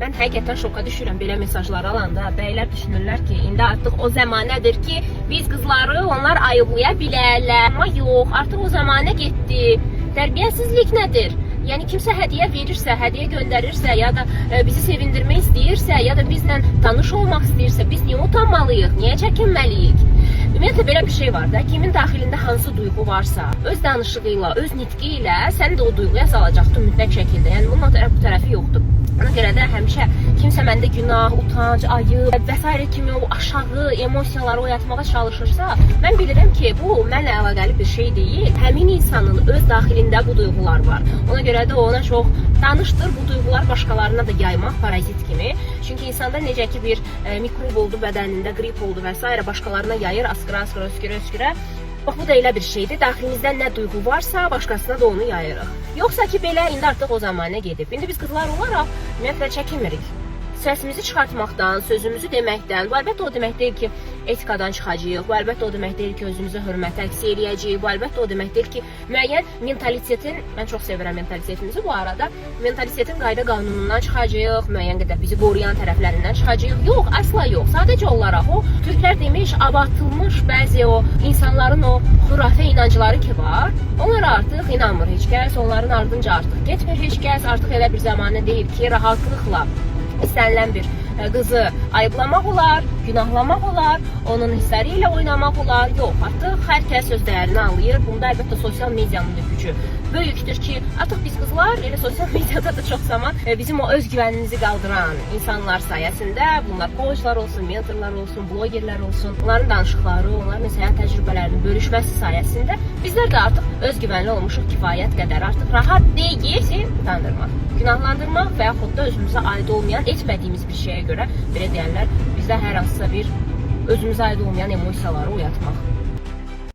Mən həqiqətən şoka düşürəm belə mesajlar alanda. Bəylər düşünürlər ki, indi artıq o zəmanədir ki, biz qızları onlar ayıblaya bilərlər. Amma yox, artıq o zamanə getdi. Tərbiyəsizlik nədir? Yəni kimsə hədiyyə verirsə, hədiyyə göndərirsə ya da bizi sevindirmək istəyirsə ya da bizlə tanış olmaq istəyirsə, biz niyə utanmalıyıq? Niyə çəkinməliyik? Ümumiyyətlə belə bir şey var da, kimin daxilində hansı duyğu varsa, öz danışığı öz nitqi ilə səni də o duyğuya salacaqdır mütləq şəkildə. Yəni bunun bu tərəfi yoxdur. Ona görə də həmişə kimsə məndə günah, utanc, ayıb və s. kimi o aşağı emosiyaları oyatmağa çalışırsa, mən bilirəm ki, bu mənlə əlaqəli bir şey deyil. Həmin insanın öz daxilində bu duyğular var. Ona görə də ona çox danışdır bu duyğular başqalarına da yaymaq parazit kimi. Çünki insanda necə ki bir mikrob oldu bədənində, qrip oldu və s. başqalarına yayır, askıra, öskürə. Bax, bu da elə bir şeydir. Daxilimizdə nə duyğu varsa, başqasına da onu yayırıq. Yoxsa ki, belə indi artıq o zamanə gedib. İndi biz qızlar olaraq ümumiyyətlə çəkinmirik. Səsimizi çıxartmaqdan, sözümüzü deməkdən, bu əlbəttə o demək deyil ki, etikadan çıxacağıq, bu əlbəttə o demək deyil ki, özümüzə hörmət əks eləyəcəyik, bu əlbəttə o demək deyil ki, müəyyən mentalitetin, mən çox sevirəm mentalitetimizi bu arada, mentalitetin qayda qanunundan çıxacağıq, müəyyən qədər bizi qoruyan tərəflərindən çıxacağıq. Yox, asla yox. Sadəcə olaraq o türklər demiş, abartılmış bəzi o insanların o xurafə inancları ki var, onlara artıq inanmır heç kəs, onların ardınca artıq getmir heç kəs, artıq elə bir zamanə deyil ki, rahatlıqla istənilən bir qızı ayıblamaq olar, günahlamaq olar, onun hissləri ilə oynamaq olar. Yox, artıq hər kəs öz dəyərini anlayır. Bunda əlbəttə sosial medianın da gücü böyükdür ki, artıq biz qızlar elə sosial mediada da çox zaman bizim o özgüvənimizi qaldıran insanlar sayəsində, bunlar coachlar olsun, mentorlar olsun, blogerlər olsun, onların danışıqları, onların həyat təcrübələrini bölüşməsi sayəsində bizlər də artıq özgüvənli olmuşuq kifayət qədər. Artıq rahat deyil, utandırmaq, günahlandırmaq və yaxud da özümüzə aid olmayan, etmədiyimiz bir şeyə görə, belə deyərlər, bizdə hər hansısa bir özümüzə aid olmayan emosiyaları oyatmaq.